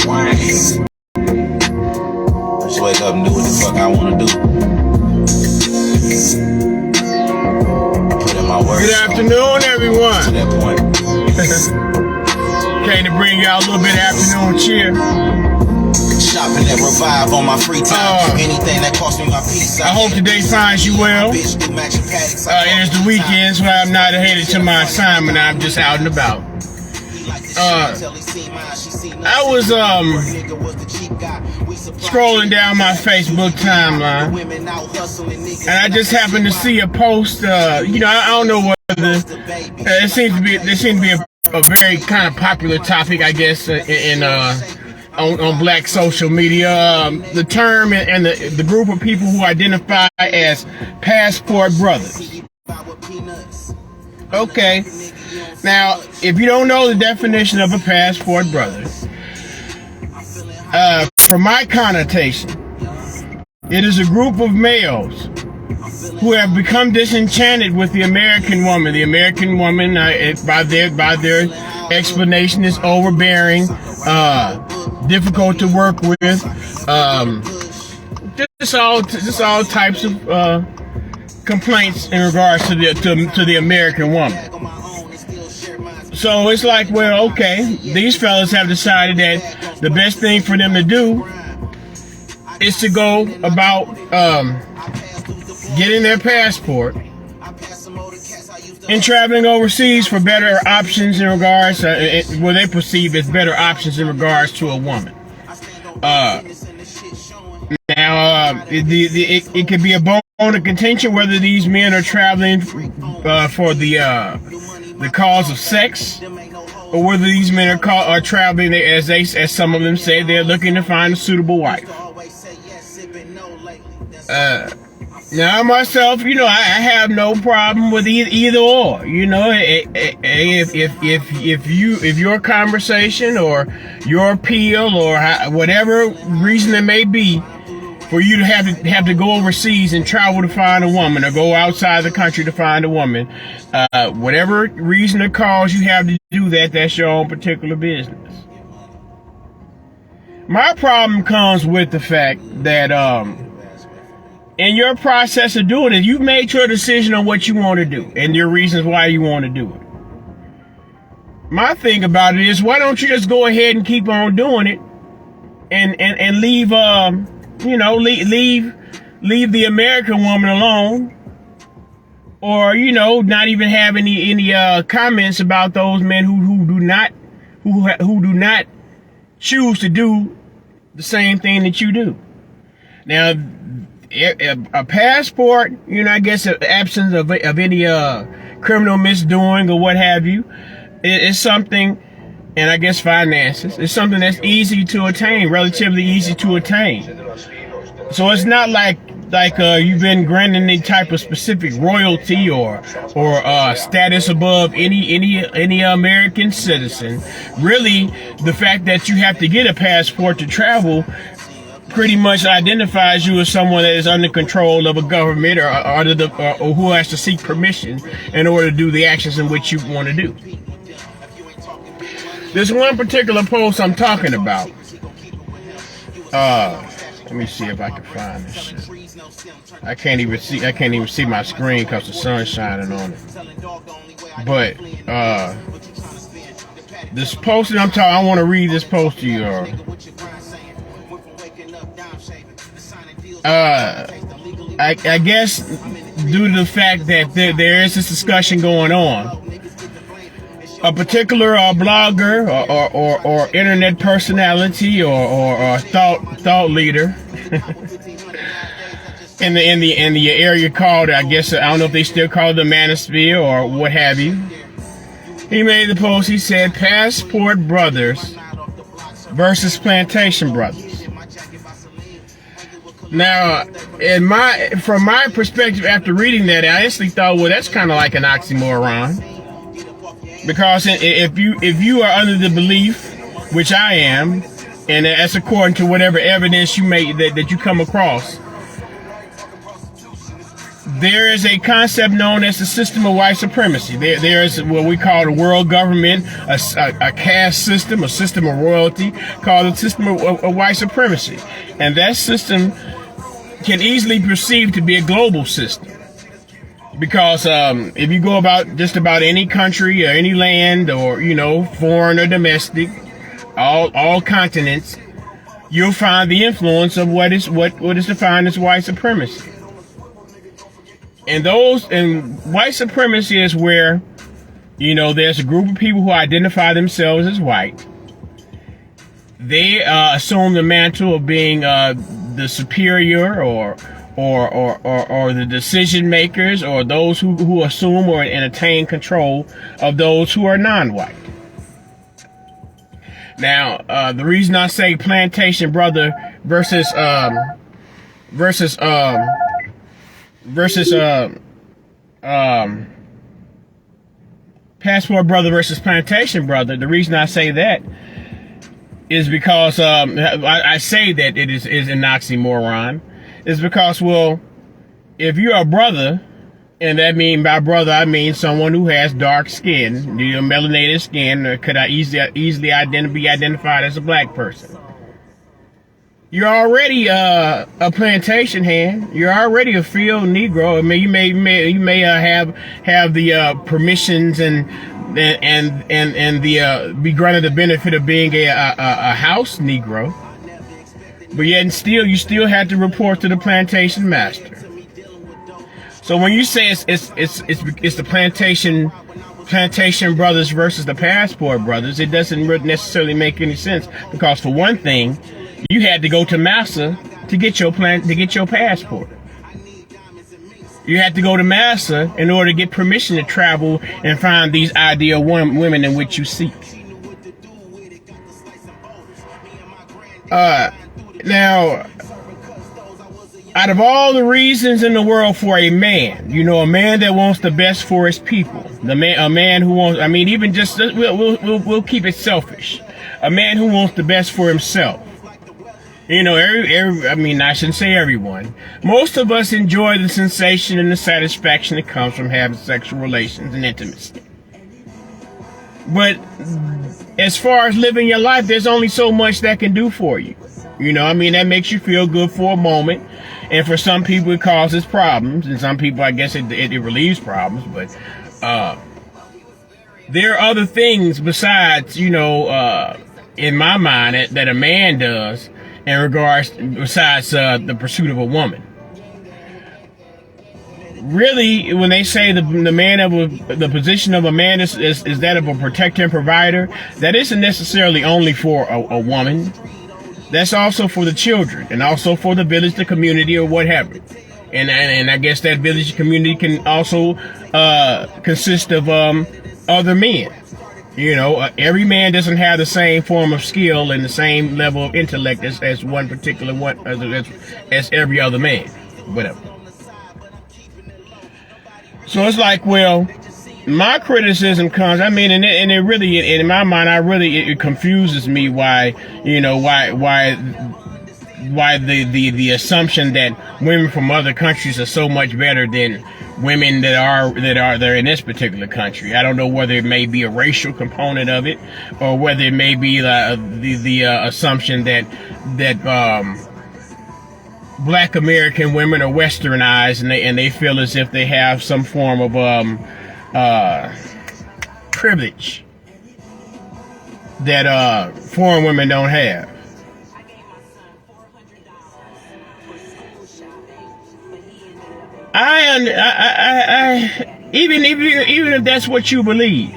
Just wake up and do what the fuck I wanna do. Put in my work. Good afternoon, everyone. To that point. Came to bring y'all a little bit of afternoon cheer. Shopping at Revive on my free time. Anything that costs me my peace. I hope today finds you well. It is the weekend, so I'm not headed to my assignment. I'm just out and about. I was scrolling down my Facebook timeline, and I just happened to see a post. I don't know whether there seems to be a very kind of popular topic, I guess, on black social media. The term and the group of people who identify as passport brothers. Okay. Now, if you don't know the definition of a passport brother, for my connotation, it is a group of males who have become disenchanted with the American woman. The American woman, by their explanation, is overbearing, difficult to work with, just all types of complaints in regards to the American woman. So it's like, well, okay, these fellas have decided that the best thing for them to do is to go about getting their passport and traveling overseas for better options in regards to what they perceive as better options in regards to a woman. It could be a bone of contention whether these men are traveling for the cause of sex, or whether these men are traveling, as some of them say, they're looking to find a suitable wife. Now myself, I have no problem with either or. If your conversation or your appeal or whatever reason it may be for you to have to go overseas and travel to find a woman, or go outside the country to find a woman, whatever reason or cause you have to do that, that's your own particular business. My problem comes with the fact that in your process of doing it, you've made your decision on what you want to do and your reasons why you want to do it. My thing about it is, why don't you just go ahead and keep on doing it and leave leave the American woman alone, or not even have any comments about those men who do not choose to do the same thing that you do. Now, a passport, I guess, an absence of any criminal misdoing or what have you, is something, and I guess finances, is something that's easy to attain, relatively easy to attain. So it's not like you've been granted any type of specific royalty or status above any American citizen. Really, the fact that you have to get a passport to travel pretty much identifies you as someone that is under control of a government or who has to seek permission in order to do the actions in which you want to do. This one particular post I'm talking about, let me see if I can find this shit. I can't even see my screen because the sun's shining on it. But this post that I'm talking, I want to read this post to you. I guess due to the fact that there is this discussion going on, a particular blogger or internet personality or thought leader in the area called, I guess, I don't know if they still call it the Manosphere or what have you. He made the post. He said, "Passport brothers versus plantation brothers." Now, from my perspective, after reading that, I instantly thought, well, that's kind of like an oxymoron. Because if you are under the belief, which I am, and that's according to whatever evidence that you come across, there is a concept known as the system of white supremacy. There is what we call the world government, a caste system, a system of royalty called the system of white supremacy. And that system can easily be perceived to be a global system. Because if you go about just about any country or any land or, foreign or domestic, all continents, you'll find the influence of what is defined as white supremacy. And white supremacy is where, there's a group of people who identify themselves as white. They assume the mantle of being the superior or the decision makers, or those who assume or attain control of those who are non-white. Now, the reason I say plantation brother versus passport brother versus plantation brother, the reason I say that is because I say that it is an oxymoron, is because, well, if you're a brother, and that mean by brother I mean someone who has dark skin, melanated skin, or could I easily be identified as a black person. You're already a plantation hand. You're already a field Negro. I mean, you may have the permissions and the be granted the benefit of being a house Negro, but yet and still you still have to report to the plantation master. So when you say it's the plantation brothers versus the passport brothers, it doesn't necessarily make any sense, because for one thing, you had to go to Massa to get your passport. You had to go to Massa in order to get permission to travel and find these ideal women in which you seek. Now, out of all the reasons in the world for a man, a man that wants the best for his people, a man who wants, even just we'll keep it selfish, a man who wants the best for himself. I shouldn't say everyone. Most of us enjoy the sensation and the satisfaction that comes from having sexual relations and intimacy. But as far as living your life, there's only so much that can do for you. That makes you feel good for a moment. And for some people, it causes problems. And some people, I guess, it relieves problems. But there are other things besides, in my mind, that a man does in regards, besides the pursuit of a woman. Really, when they say the position of a man is that of a protector and provider, that isn't necessarily only for a woman. That's also for the children, and also for the village, the community, or whatever. And I guess that village community can also consist of other men. Every man doesn't have the same form of skill and the same level of intellect as one particular one, as every other man, whatever. So it's like, well, my criticism comes, and it really, in my mind, it confuses me why the assumption that women from other countries are so much better than women that are in this particular country. I don't know whether it may be a racial component of it, or whether it may be the assumption that Black American women are westernized, and they feel as if they have some form of privilege that foreign women don't have. Even if that's what you believe,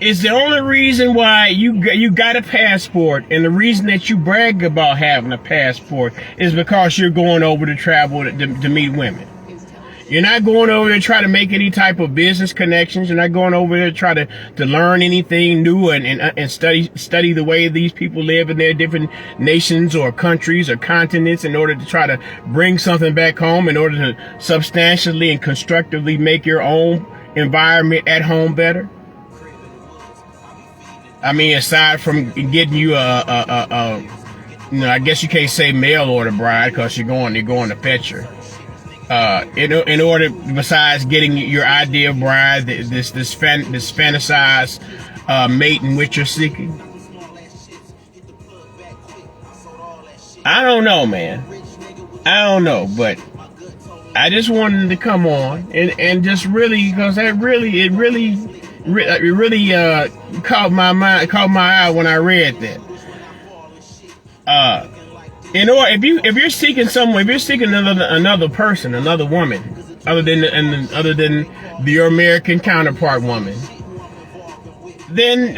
it's the only reason why you got a passport, and the reason that you brag about having a passport is because you're going over to travel to meet women. You're not going over there to try to make any type of business connections. You're not going over there to try to learn anything new and study the way these people live in their different nations or countries or continents in order to try to bring something back home in order to substantially and constructively make your own environment at home better. Aside from getting you I guess you can't say mail order bride because you're going to fetch her. in order, besides getting your ideal bride, this fantasized mating which you're seeking? I don't know, man. I don't know, but I just wanted to come on and just really, because it really caught my eye when I read that. If you're seeking someone, if you're seeking another person, another woman, other than your American counterpart woman, then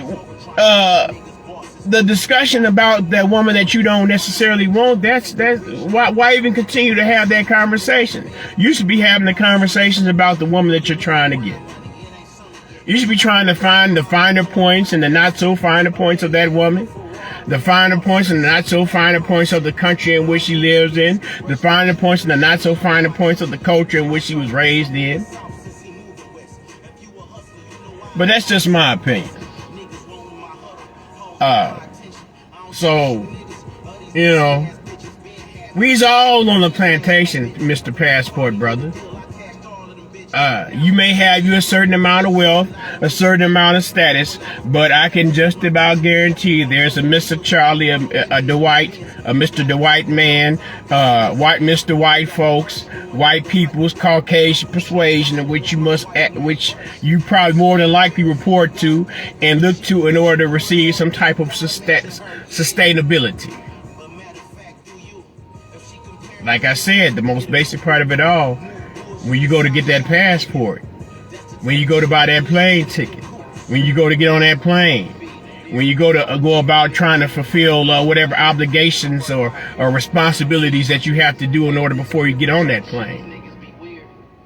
the discussion about that woman that you don't necessarily want, that's why even continue to have that conversation? You should be having the conversations about the woman that you're trying to get. You should be trying to find the finer points and the not so finer points of that woman, the finer points and the not so finer points of the country in which she lives in, the finer points and the not so finer points of the culture in which she was raised in. But that's just my opinion. So, you know, we's all on the plantation, Mr. Passport brother. You may have you a certain amount of wealth, a certain amount of status, but I can just about guarantee there's a Mr. Charlie, a Dwight, a Mr. Dwight man, white Mr. White folks, white people's Caucasian persuasion, which you probably more than likely report to and look to in order to receive some type of sustainability. Like I said, the most basic part of it all, when you go to get that passport, when you go to buy that plane ticket, when you go to get on that plane, when you go about trying to fulfill whatever obligations or responsibilities that you have to do in order before you get on that plane.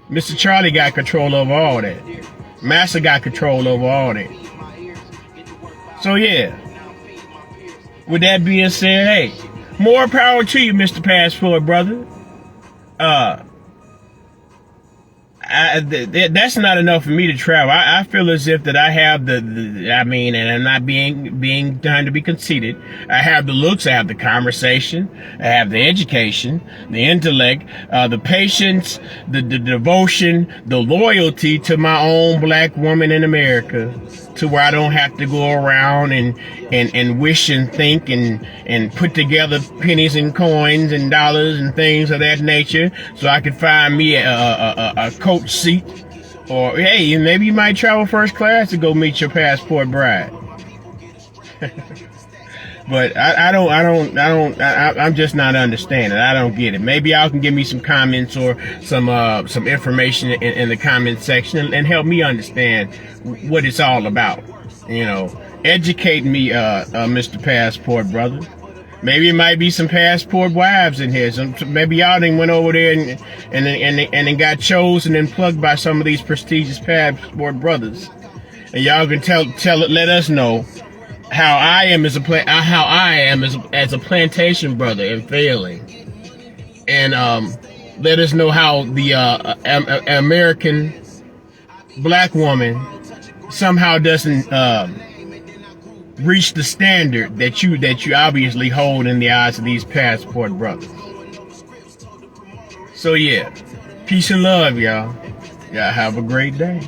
Mr. Charlie got control over all that. Master got control over all that. So yeah, with that being said, hey, more power to you, Mr. Passport brother. That's not enough for me to travel. I feel as if that I have and I'm not being trying to be conceited. I have the looks, I have the conversation, I have the education, the intellect, the patience, the devotion, the loyalty to my own black woman in America, to where I don't have to go around and wish and think and put together pennies and coins and dollars and things of that nature, so I could find me a coach seat, or hey, maybe you might travel first class to go meet your passport bride. But I'm just not understanding. I don't get it. Maybe y'all can give me some comments or some information in the comment section and help me understand what it's all about. You know, educate me, Mr. Passport brother. Maybe it might be some passport wives in here. Maybe y'all done went over there and got chosen and plugged by some of these prestigious passport brothers. And y'all can let us know how I am as a plantation brother and failing. And let us know how the American black woman somehow doesn't reach the standard that you obviously hold in the eyes of these passport brothers. So yeah, peace and love, y'all. Y'all have a great day.